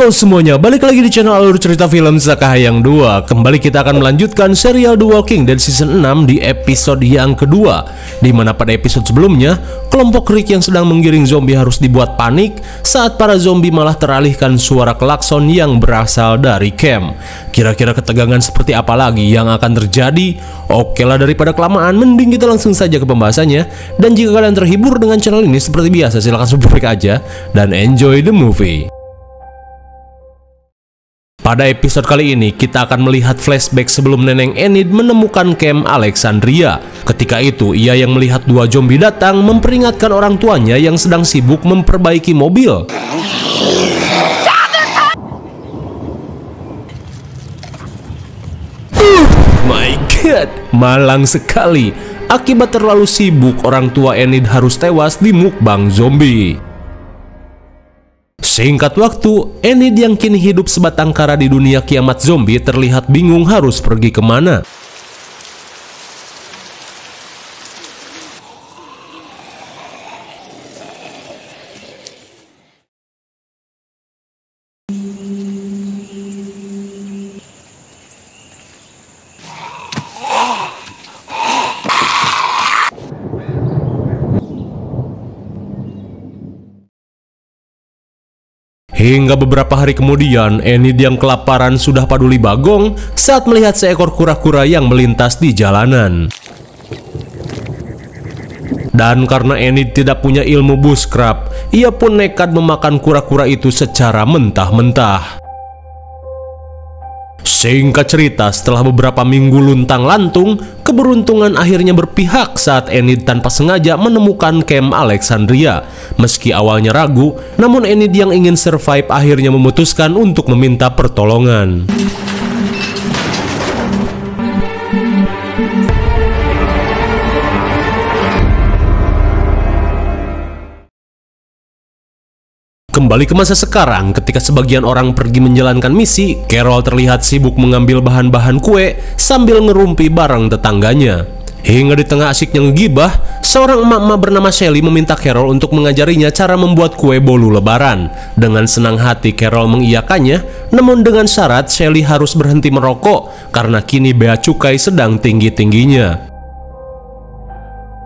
Halo semuanya, balik lagi di channel Alur Cerita Film Zakahayang 2. Kembali kita akan melanjutkan serial The Walking Dead season 6 di episode yang kedua, dimana pada episode sebelumnya kelompok Rick yang sedang menggiring zombie harus dibuat panik saat para zombie malah teralihkan suara klakson yang berasal dari camp. Kira-kira ketegangan seperti apa lagi yang akan terjadi? Oke lah, daripada kelamaan mending kita langsung saja ke pembahasannya. Dan jika kalian terhibur dengan channel ini seperti biasa, silahkan subscribe aja dan enjoy the movie. Pada episode kali ini, kita akan melihat flashback sebelum Neneng Enid menemukan camp Alexandria. Ketika itu, ia yang melihat dua zombie datang memperingatkan orang tuanya yang sedang sibuk memperbaiki mobil. My God, malang sekali. Akibat terlalu sibuk, orang tua Enid harus tewas di mukbang zombie. Singkat waktu, Enid yang kini hidup sebatang kara di dunia kiamat zombie terlihat bingung harus pergi kemana. Hingga beberapa hari kemudian, Enid yang kelaparan sudah paduli bagong saat melihat seekor kura-kura yang melintas di jalanan. Dan karena Enid tidak punya ilmu bushcraft, ia pun nekat memakan kura-kura itu secara mentah-mentah. Singkat cerita, setelah beberapa minggu luntang-lantung, keberuntungan akhirnya berpihak saat Enid tanpa sengaja menemukan camp Alexandria. Meski awalnya ragu, namun Enid yang ingin survive akhirnya memutuskan untuk meminta pertolongan. Kembali ke masa sekarang, ketika sebagian orang pergi menjalankan misi, Carol terlihat sibuk mengambil bahan-bahan kue sambil ngerumpi barang tetangganya. Hingga di tengah asiknya ngegibah, seorang emak-emak bernama Shelly meminta Carol untuk mengajarinya cara membuat kue bolu lebaran. Dengan senang hati Carol mengiyakannya, namun dengan syarat Shelly harus berhenti merokok karena kini bea cukai sedang tinggi-tingginya.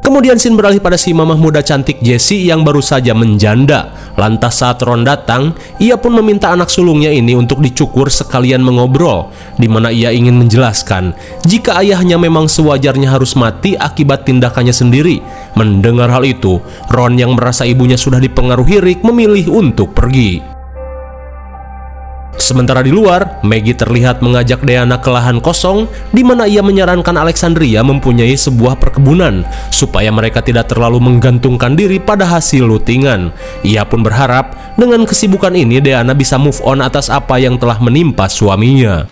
Kemudian scene beralih pada si mamah muda cantik Jessie yang baru saja menjanda. Lantas saat Ron datang, ia pun meminta anak sulungnya ini untuk dicukur sekalian mengobrol, di mana ia ingin menjelaskan jika ayahnya memang sewajarnya harus mati akibat tindakannya sendiri. Mendengar hal itu, Ron yang merasa ibunya sudah dipengaruhi Rick memilih untuk pergi. Sementara di luar, Maggie terlihat mengajak Deanna ke lahan kosong, di mana ia menyarankan Alexandria mempunyai sebuah perkebunan supaya mereka tidak terlalu menggantungkan diri pada hasil lootingan. Ia pun berharap dengan kesibukan ini Deanna bisa move on atas apa yang telah menimpa suaminya.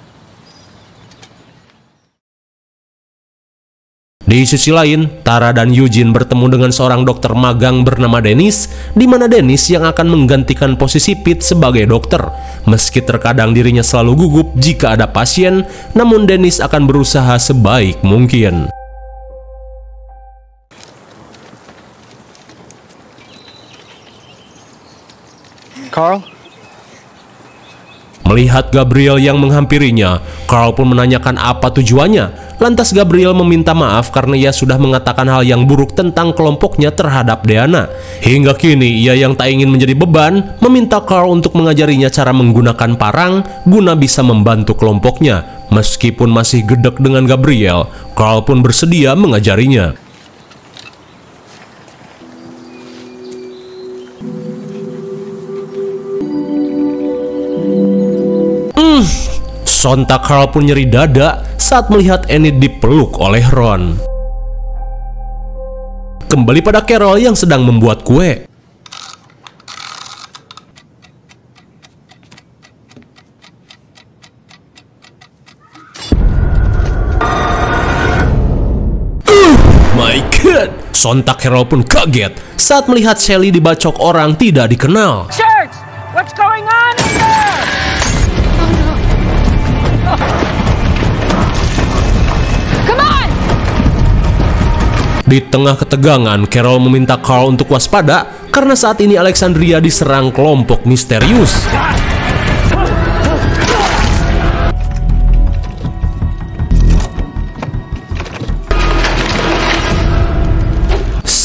Di sisi lain, Tara dan Eugene bertemu dengan seorang dokter magang bernama Dennis, di mana Dennis yang akan menggantikan posisi Pete sebagai dokter. Meski terkadang dirinya selalu gugup jika ada pasien, namun Dennis akan berusaha sebaik mungkin. Carl? Melihat Gabriel yang menghampirinya, Carl pun menanyakan apa tujuannya. Lantas Gabriel meminta maaf karena ia sudah mengatakan hal yang buruk tentang kelompoknya terhadap Deanna. Hingga kini ia yang tak ingin menjadi beban meminta Carl untuk mengajarinya cara menggunakan parang guna bisa membantu kelompoknya. Meskipun masih gedek dengan Gabriel, Carl pun bersedia mengajarinya. Sontak Carl pun nyeri dada saat melihat Enid dipeluk oleh Ron. Kembali pada Carol yang sedang membuat kue. My God! Sontak Carol pun kaget saat melihat Shelly dibacok orang tidak dikenal. Church, what's going on in there? Come on! Di tengah ketegangan, Carol meminta Carl untuk waspada karena saat ini Alexandria diserang kelompok misterius.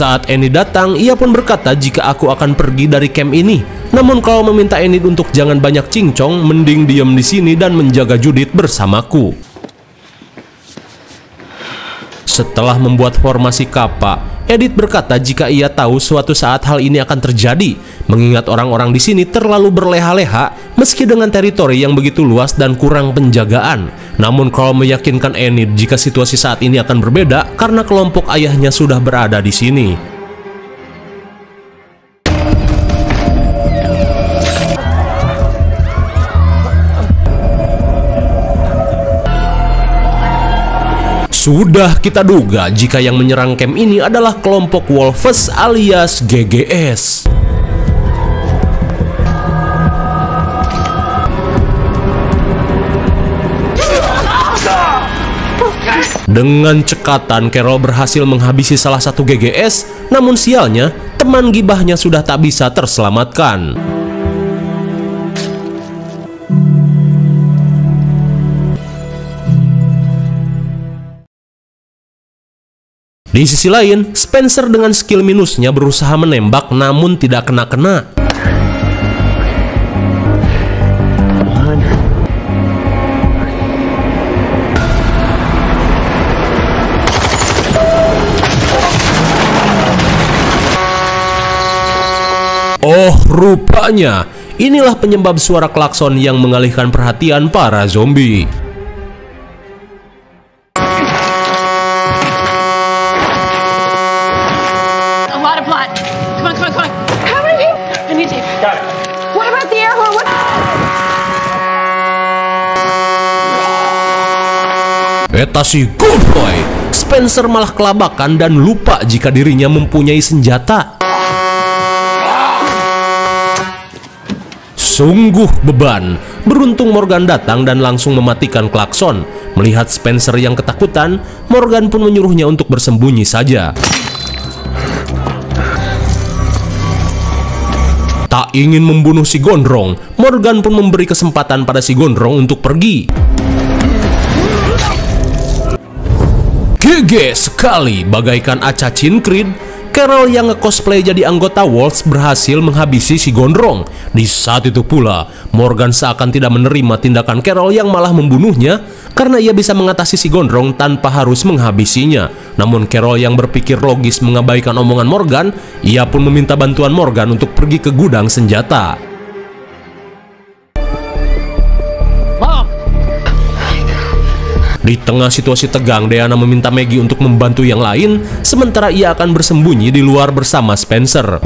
Saat Enid datang, ia pun berkata jika aku akan pergi dari camp ini. Namun Carl meminta Enid untuk jangan banyak cincong, mending diam di sini dan menjaga Judith bersamaku. Setelah membuat formasi kappa, Edith berkata jika ia tahu suatu saat hal ini akan terjadi, mengingat orang-orang di sini terlalu berleha-leha meski dengan teritori yang begitu luas dan kurang penjagaan. Namun Carl meyakinkan Enid jika situasi saat ini akan berbeda karena kelompok ayahnya sudah berada di sini. Sudah kita duga jika yang menyerang camp ini adalah kelompok Wolves alias GGS. Dengan cekatan, Carol berhasil menghabisi salah satu GGS, namun sialnya, teman gibahnya sudah tak bisa terselamatkan. Di sisi lain, Spencer dengan skill minusnya berusaha menembak namun tidak kena-kena. Oh, rupanya inilah penyebab suara klakson yang mengalihkan perhatian para zombie. Eta si good boy. Spencer malah kelabakan dan lupa jika dirinya mempunyai senjata. Sungguh beban. Beruntung Morgan datang dan langsung mematikan klakson. Melihat Spencer yang ketakutan, Morgan pun menyuruhnya untuk bersembunyi saja. Tak ingin membunuh si gondrong, Morgan pun memberi kesempatan pada si gondrong untuk pergi. GG sekali, bagaikan Assassin's Creed, Carol yang nge-cosplay jadi anggota Wolves berhasil menghabisi si gondrong. Di saat itu pula, Morgan seakan tidak menerima tindakan Carol yang malah membunuhnya karena ia bisa mengatasi si gondrong tanpa harus menghabisinya. Namun Carol yang berpikir logis mengabaikan omongan Morgan, ia pun meminta bantuan Morgan untuk pergi ke gudang senjata. Di tengah situasi tegang, Diana meminta Maggie untuk membantu yang lain, sementara ia akan bersembunyi di luar bersama Spencer.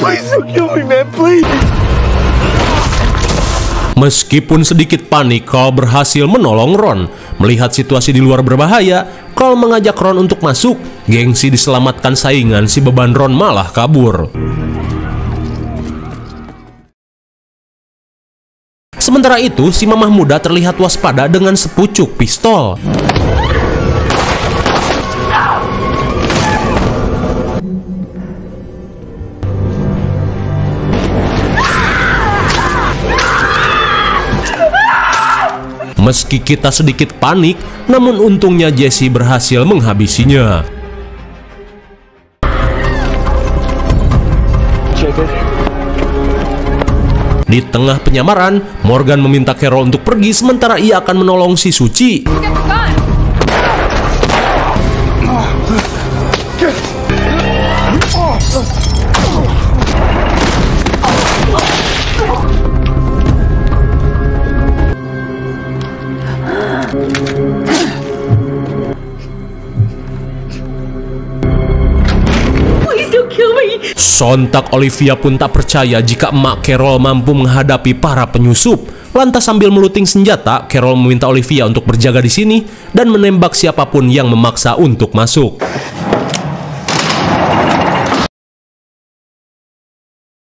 Please don't kill me, man, please. Meskipun sedikit panik, Carl berhasil menolong Ron. Melihat situasi di luar berbahaya, Carl mengajak Ron untuk masuk. Gengsi diselamatkan saingan, si beban Ron malah kabur. Sementara itu, si mamah muda terlihat waspada dengan sepucuk pistol. Meski kita sedikit panik, namun untungnya Jesse berhasil menghabisinya. Di tengah penyamaran, Morgan meminta Carol untuk pergi sementara ia akan menolong si Suci. Sontak Olivia pun tak percaya jika emak Carol mampu menghadapi para penyusup. Lantas sambil meluting senjata, Carol meminta Olivia untuk berjaga di sini dan menembak siapapun yang memaksa untuk masuk.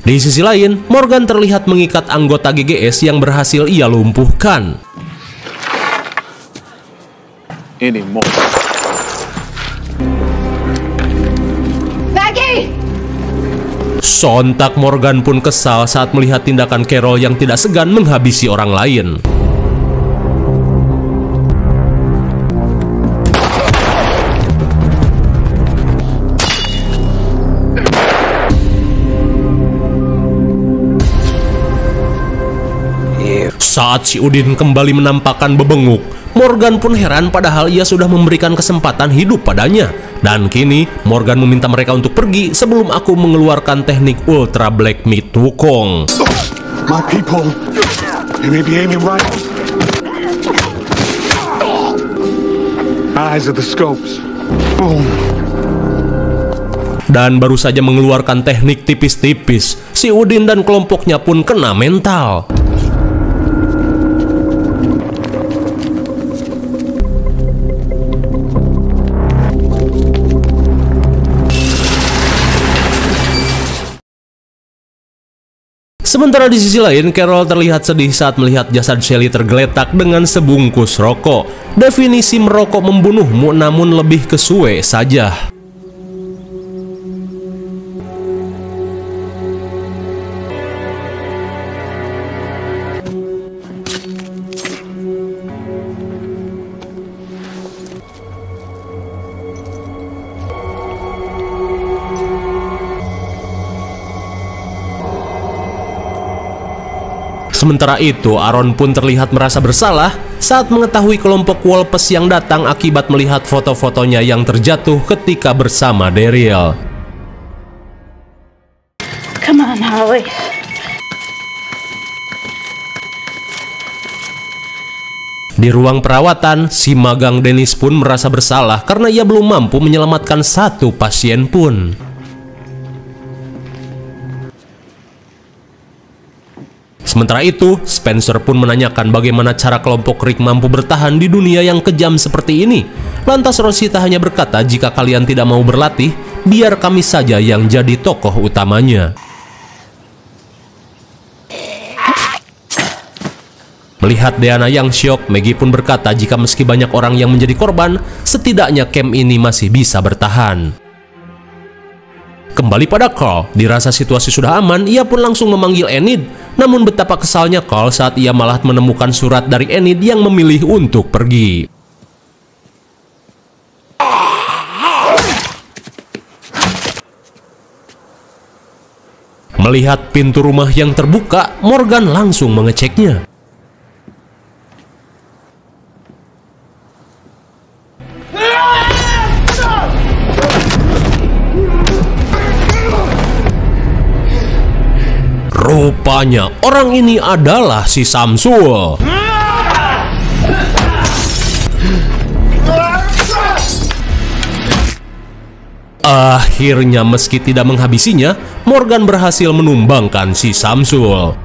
Di sisi lain, Morgan terlihat mengikat anggota GGS yang berhasil ia lumpuhkan. anymore. Maggie! Sontak Morgan pun kesal saat melihat tindakan Carol yang tidak segan menghabisi orang lain. Saat si Udin kembali menampakkan bebenguk, Morgan pun heran padahal ia sudah memberikan kesempatan hidup padanya. Dan kini Morgan meminta mereka untuk pergi sebelum aku mengeluarkan teknik Ultra Black Meat Wukong. My people, you may be aiming right. Eyes of the scopes. Boom. Dan baru saja mengeluarkan teknik tipis-tipis, si Udin dan kelompoknya pun kena mental. Sementara di sisi lain, Carol terlihat sedih saat melihat jasad Shelly tergeletak dengan sebungkus rokok. Definisi merokok membunuhmu, namun lebih ke suwe saja. Sementara itu, Aaron pun terlihat merasa bersalah saat mengetahui kelompok Wolpes yang datang akibat melihat foto-fotonya yang terjatuh ketika bersama Daryl. Come on, Holly. Di ruang perawatan, si magang Dennis pun merasa bersalah karena ia belum mampu menyelamatkan satu pasien pun. Sementara itu, Spencer pun menanyakan bagaimana cara kelompok Rick mampu bertahan di dunia yang kejam seperti ini. Lantas Rosita hanya berkata, jika kalian tidak mau berlatih, biar kami saja yang jadi tokoh utamanya. Melihat Deanna yang syok, Maggie pun berkata jika meski banyak orang yang menjadi korban, setidaknya camp ini masih bisa bertahan. Kembali pada Carl, dirasa situasi sudah aman, ia pun langsung memanggil Enid. Namun betapa kesalnya Carl saat ia malah menemukan surat dari Enid yang memilih untuk pergi. Melihat pintu rumah yang terbuka, Morgan langsung mengeceknya. Rupanya orang ini adalah si Samsul. Akhirnya meski tidak menghabisinya, Morgan berhasil menumbangkan si Samsul.